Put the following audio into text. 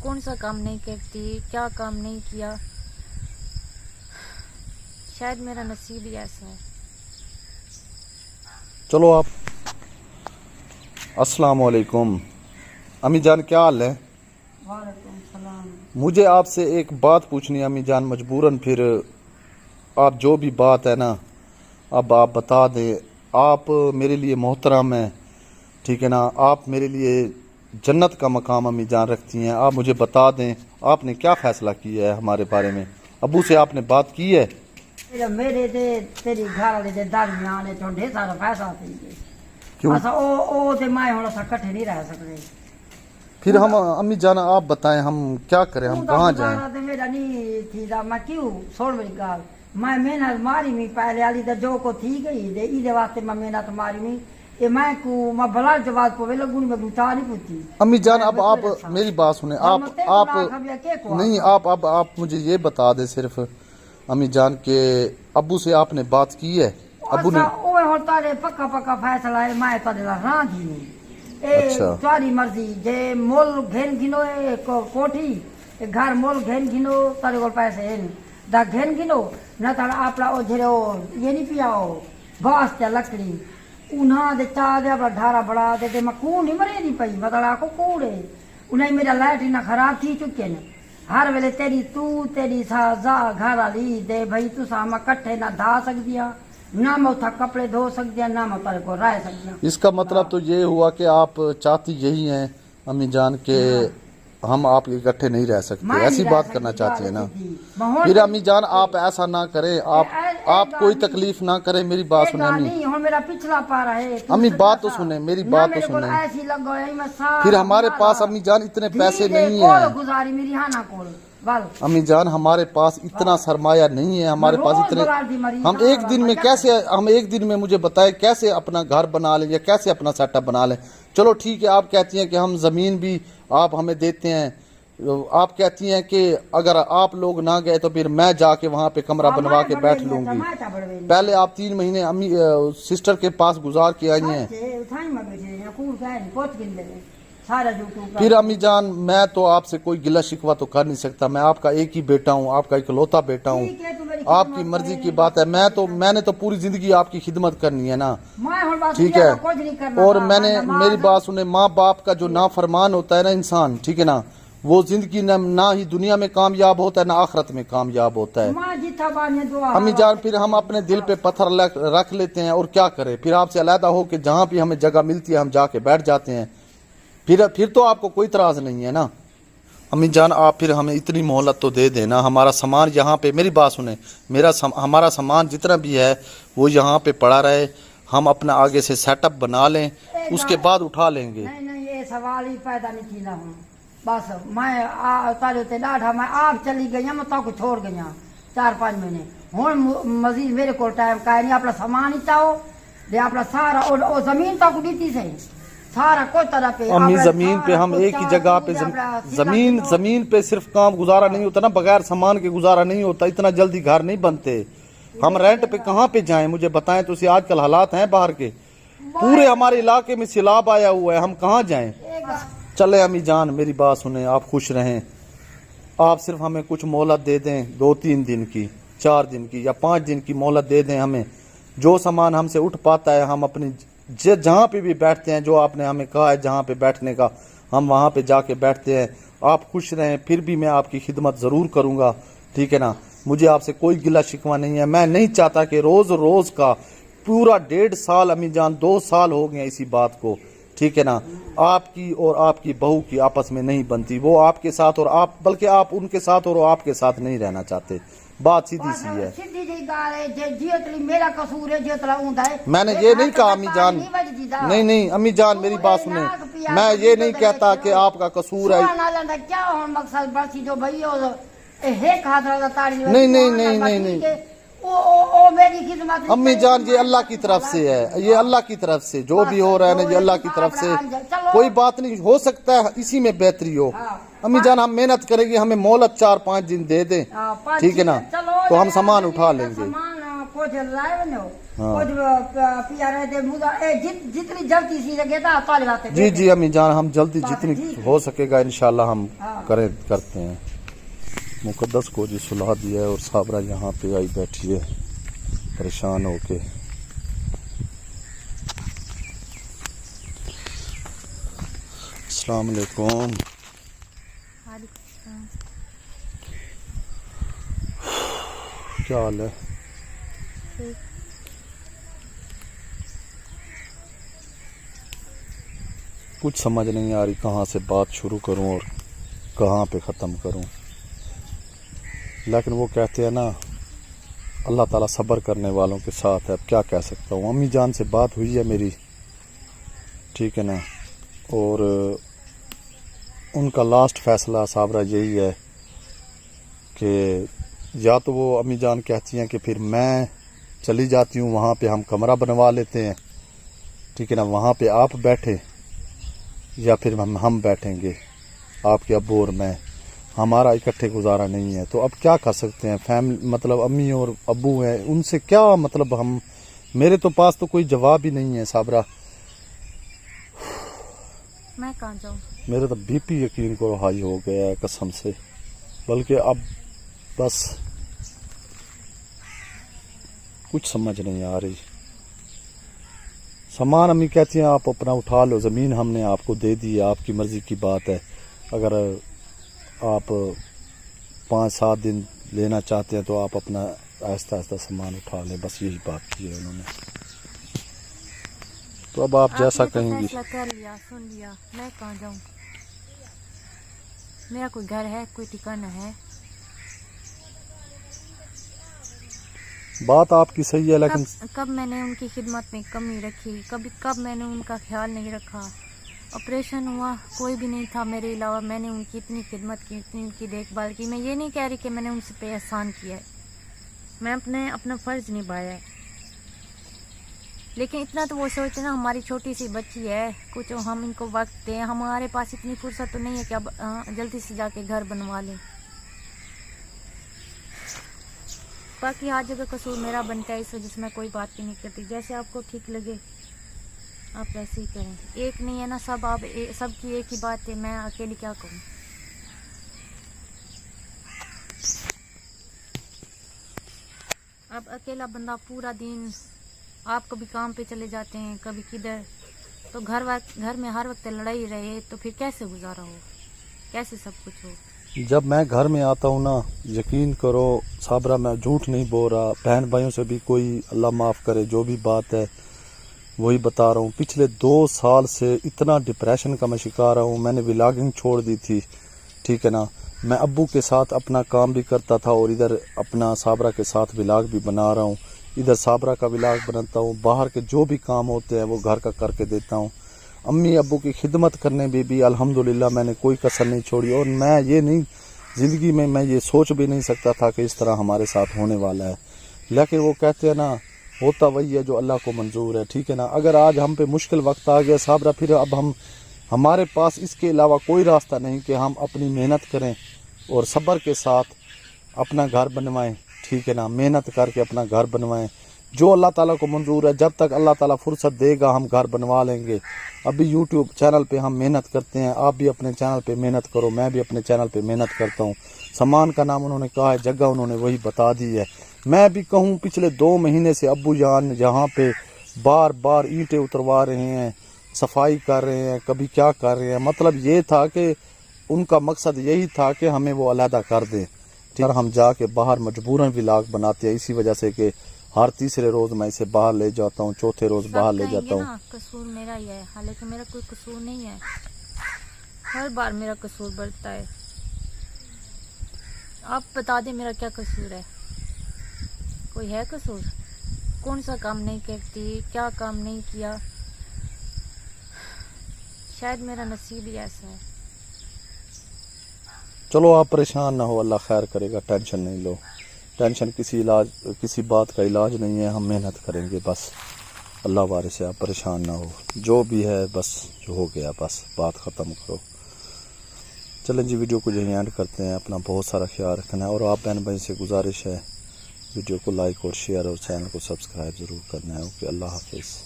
कौन सा काम नहीं करती, क्या काम नहीं किया। शायद मेरा नसीब ही ऐसा है। चलो आप अस्सलाम वालेकुम। अम्मी जान क्या हाल है? वालेकुम सलाम। मुझे आपसे एक बात पूछनी है अम्मी जान, मजबूरन। फिर आप जो भी बात है ना अब आप बता दें। आप मेरे लिए मोहतरम हैं, ठीक है ना। आप मेरे लिए जन्नत का मकाम अम्मी जान रखती हैं। आप मुझे बता दें आपने क्या फ़ैसला किया है हमारे बारे में। अबू से आपने बात की है? मेरे ते तेरी घर वाले दे दरमियान ने तो ढेर सारा पैसा थी। क्यों? असा ओ ते मैं हुण असा इकट्ठे नहीं रह सकते। फिर हम अम्मी जान आप बताएं हम क्या करें, हम कहाँ जाएं? ते मेरा नहीं थी दा मैं क्यों छोड़ मेरी गाल। मैं मेहनत मारी मी पहले वाली तो जो को थी गई दे इदे वास्ते मैं मेहनत मारी मी ये मैं को मैं भला जवाब को वे लगूनी मैं गुता नहीं पूछी। अम्मी जान अब आप मेरी बात सुने। आप नहीं आप मुझे ये बता दे सिर्फ अम्मी जान के अब्बू से आपने बात की है? अब्बू ने ओए होता रे पक्का फैसला है मैं तो रां थी नहीं। अच्छा तुम्हारी मर्जी जे मोल घेन गिनो कोठी घर मोल घेन गिनो तारे को पैसे हैं दा घेन गिनो न तारा आपला ओ झरे ओ ये नहीं पियाओ घास त्या लकड़ी उन्हा दे चा दे अपना ढारा बढ़ा दे मैं कूड़ नहीं मरे नहीं पई मतलब आको कूड़े उन्हें मेरा लैट्रिन खराब थी चुके ने हर वेले तेरी तू तेरी साजा घर वाली दे भाई तू सामा कट्ठे ना धा सकदिया ना मैं उठा कपड़े धो सकदिया ना मैं तारे को रह सकदिया। इसका मतलब तो ये हुआ कि आप चाहती यही हैं अम्मी जान के हम आप इकट्ठे नहीं रह सकते, ऐसी बात करना चाहती है ना। फिर अम्मी जान आप ऐसा ना करें, आप कोई तकलीफ ना करें। मेरी बात सुने अम्मी। मेरा पिछला पारा है अम्मी बात तो सुने, मेरी बात तो सुने। फिर हमारे पास अम्मी जान इतने पैसे नहीं है। गुजारी मेरी हाना कोल अम्मी जान हमारे पास इतना सरमाया नहीं है, हमारे पास इतने हम एक दिन में मुझे बताए कैसे अपना घर बना लें या कैसे अपना सेटअप बना लें। चलो ठीक है, आप कहती हैं कि हम ज़मीन भी आप हमें देते हैं, आप कहती हैं कि अगर आप लोग ना गए तो फिर मैं जाके वहाँ पे कमरा बनवा के बैठ लूंगी। पहले आप 3 महीने अम्मी सिस्टर के पास गुजार के आई हैं। फिर अम्मी जान मैं तो आपसे कोई गिला शिकवा तो कर नहीं सकता, मैं आपका एक ही बेटा हूँ, आपका इकलौता बेटा हूँ। आपकी मर्जी की बात है। मैंने तो पूरी जिंदगी आपकी खिदमत करनी है ना, ठीक है। और मैंने मेरी बात सुने, माँ बाप का जो नाफरमान होता है ना इंसान, ठीक है ना, वो जिंदगी ना ही दुनिया में कामयाब होता है ना आखिरत में कामयाब होता है। अम्मी जान फिर हम अपने दिल पे पत्थर रख लेते हैं और क्या करें। फिर आपसे अलहदा हो कि जहाँ भी हमें जगह मिलती है हम जाके बैठ जाते हैं। फिर तो आपको कोई इतराज नहीं है ना। अम्मी जान आप फिर हमें इतनी मोहलत तो दे देना। हमारा सामान यहाँ पे, मेरी बात सुने, हमारा सामान जितना भी है वो यहाँ पे पड़ा रहे, हम अपना आगे से सेटअप बना लें, उसके बाद उठा लेंगे। नहीं ये सवाल ही पैदा नहीं की ना हूँ। बस मैं तारे ते डाढ़ा मैं आप चली गई मैं तो छोड़ गई 4-5 महीने हूँ मजीद मेरे को टाइम का नहीं। अपना सामान ही चाहो दे अपना सारा और जमीन तो दी से सारा कोई तरह पे अम्मी जमीन पे हम एक ही जगह पे जमीन पे सिर्फ काम गुजारा नहीं होता ना, बगैर सामान के गुजारा नहीं होता। इतना जल्दी घर नहीं बनते। हम रेंट पे कहाँ पे जाएं मुझे बताएं तो। आजकल हालात हैं बाहर के, पूरे हमारे इलाके में सैलाब आया हुआ है, हम कहाँ जाएं। चले अम्मी जान मेरी बात सुने, आप खुश रहें। आप सिर्फ हमें कुछ मोहलत दे दें, 2-3 दिन की, 4 दिन की या 5 दिन की मोहलत दे दें हमें। जो सामान हमसे उठ पाता है हम अपनी जहाँ पे भी बैठते हैं, जो आपने हमें कहा है जहाँ पे बैठने का हम वहाँ पे जाके बैठते हैं। आप खुश रहें। फिर भी मैं आपकी खिदमत ज़रूर करूँगा, ठीक है ना। मुझे आपसे कोई गिला शिकवा नहीं है। मैं नहीं चाहता कि रोज़ का पूरा 1.5 साल अम्मी जान 2 साल हो गए इसी बात को, ठीक है ना। आपकी और आपकी बहू की आपस में नहीं बनती, वो आपके साथ और आप बल्कि आप उनके साथ और आपके साथ नहीं रहना चाहते। बात सीधी सी है। मेरा कसूर है मैंने ये नहीं कहा अम्मी जान, नहीं अम्मी जान मेरी बात सुने, मैं ये नहीं कहता कि आपका कसूर है। नहीं अम्मी जान ये अल्लाह की तरफ से है, ये अल्लाह की तरफ से जो भी हो रहा है ना ये अल्लाह की तरफ से। कोई बात नहीं, हो सकता है इसी में बेहतरी हो। अम्मी जान हम मेहनत करेंगे, हमें मोहलत 4-5 दिन दे दें, ठीक है ना, तो हम सामान उठा लेंगे। हाँ। कुछ पिया रहे थे मुझे जितनी जल्दी सी लगे था ताले बातें जी जी अम्मी जान, हम जल्दी बात जितनी ठीक है। हो सकेगा इंशाल्लाह हम हाँ। करते हैं। मुकद्दस को जी सुलह दिया है और साबरा यहाँ पे आई बैठी है परेशान होके। अस्सलाम वालेकुम। क्या हाल है? कुछ समझ नहीं आ रही कहाँ से बात शुरू करूं और कहाँ पे ख़त्म करूं। लेकिन वो कहते हैं ना अल्लाह ताला सब्र करने वालों के साथ है। अब क्या कह सकता हूँ। अम्मी जान से बात हुई है मेरी, ठीक है ना, और उनका लास्ट फैसला साबरा यही है कि या तो वो अम्मी जान कहती हैं कि फिर मैं चली जाती हूँ, वहाँ पे हम कमरा बनवा लेते हैं, ठीक है ना, वहाँ पे आप बैठे, या फिर हम बैठेंगे आपके अब्बू और मैं, हमारा इकट्ठे गुजारा नहीं है। तो अब क्या कर सकते हैं। फैमिली मतलब अम्मी और अब्बू हैं, उनसे क्या मतलब हम, मेरे तो पास तो कोई जवाब ही नहीं है साबरा। मैं कहाँ जाऊँ? मेरा तो बीपी यकीन करो हाई हो गया है कसम से। बल्कि अब बस कुछ समझ नहीं आ रही। सामान अम्मी कहती हैं आप अपना उठा लो, ज़मीन हमने आपको दे दी है, आपकी मर्ज़ी की बात है। अगर आप 5-7 दिन लेना चाहते हैं तो आप अपना आहिस्ता आहिस्ता सामान उठा लें, बस यही बात की है उन्होंने। तो अब आप जैसा आपने तो कहेंगी। फैसला कर लिया, सुन लिया, मैं कहाँ जाऊँ? मेरा कोई घर है, कोई ठिकाना है? बात आपकी सही है, लेकिन कब मैंने उनकी खिदमत में कमी रखी? कब मैंने उनका ख्याल नहीं रखा? ऑपरेशन हुआ, कोई भी नहीं था मेरे अलावा, मैंने उनकी इतनी खिदमत की, इतनी उनकी देखभाल की। मैं ये नहीं कह रही कि मैंने उनसे पे एहसान किया है, मैं अपना फ़र्ज़ निभाया है। लेकिन इतना तो वो सोचते ना हमारी छोटी सी बच्ची है, कुछ हम इनको वक्त दें। हमारे पास इतनी फुर्सत तो नहीं है कि अब जल्दी से जाके घर बनवा लें। बाकी हर जगह कसूर मेरा बनता है, इस वजह से मैं कोई बात भी नहीं करती। जैसे आपको ठीक लगे आप वैसे ही करें। एक नहीं है ना, सबकी एक ही बात है, मैं अकेली क्या कहूँ। अब अकेला बंदा पूरा दिन, आप कभी काम पे चले जाते हैं, कभी किधर, तो घर में हर वक्त लड़ाई रहे तो फिर कैसे गुजारा हो, कैसे सब कुछ हो। जब मैं घर में आता हूँ ना, यकीन करो साबरा, मैं झूठ नहीं बोल रहा, बहन भाइयों से भी कोई अल्लाह माफ़ करे जो भी बात है वही बता रहा हूँ। पिछले 2 साल से इतना डिप्रेशन का मैं शिकार हूँ। मैंने व्लॉगिंग छोड़ दी थी, ठीक है ना, मैं अब्बू के साथ अपना काम भी करता था और इधर अपना साबरा के साथ व्लॉग भी बना रहा हूँ। इधर साबरा का व्लॉग बनाता हूँ, बाहर के जो भी काम होते हैं वो घर का करके देता हूँ। अम्मी अब्बू की खिदमत करने में भी अल्हम्दुलिल्लाह मैंने कोई कसर नहीं छोड़ी। और मैं ये नहीं, ज़िंदगी में मैं ये सोच भी नहीं सकता था कि इस तरह हमारे साथ होने वाला है। लेकिन वो कहते हैं ना, होता वही है जो अल्लाह को मंजूर है, ठीक है ना। अगर आज हम पे मुश्किल वक्त आ गया साबरा, फिर अब हमारे पास इसके अलावा कोई रास्ता नहीं कि हम अपनी मेहनत करें और सब्र के साथ अपना घर बनवाएं, ठीक है ना, मेहनत करके अपना घर बनवाएं। जो अल्लाह ताला को मंजूर है, जब तक अल्लाह ताला फुर्सत देगा हम घर बनवा लेंगे। अभी यूट्यूब चैनल पे हम मेहनत करते हैं, आप भी अपने चैनल पे मेहनत करो, मैं भी अपने चैनल पे मेहनत करता हूँ। सामान का नाम उन्होंने कहा है, जगह उन्होंने वही बता दी है। मैं भी कहूँ पिछले 2 महीने से अब्बू जान यहाँ पे बार बार ईंटें उतरवा रहे हैं, सफाई कर रहे हैं, कभी क्या कर रहे हैं। मतलब ये था कि उनका मकसद यही था कि हमें वो अलहदा कर दें। फिर हम जाके बाहर मजबूरन व्लॉग बनाते हैं, इसी वजह से कि हर तीसरे रोज मैं इसे बाहर ले जाता हूँ, चौथे रोज बाहर ले जाता हूँ। कसूर मेरा ही है, हालांकि मेरा कोई कसूर नहीं है, हर बार मेरा कसूर बढ़ता है। आप बता दें मेरा क्या कसूर है? कोई है कसूर? कौन सा काम नहीं करती, क्या काम नहीं किया? शायद मेरा नसीब ही ऐसा है। चलो आप परेशान ना हो, अल्लाह खैर करेगा, टेंशन नहीं लो। टेंशन किसी बात का इलाज नहीं है, हम मेहनत करेंगे बस, अल्लाह वारे से। आप परेशान ना हो, जो भी है बस जो हो गया बस बात ख़त्म करो। चलें जी, वीडियो को यहीं एंड करते हैं। अपना बहुत सारा ख्याल रखना है और आप बहन भाई से गुजारिश है वीडियो को लाइक और शेयर और चैनल को सब्सक्राइब ज़रूर करना है। ओके, अल्लाह हाफिज़।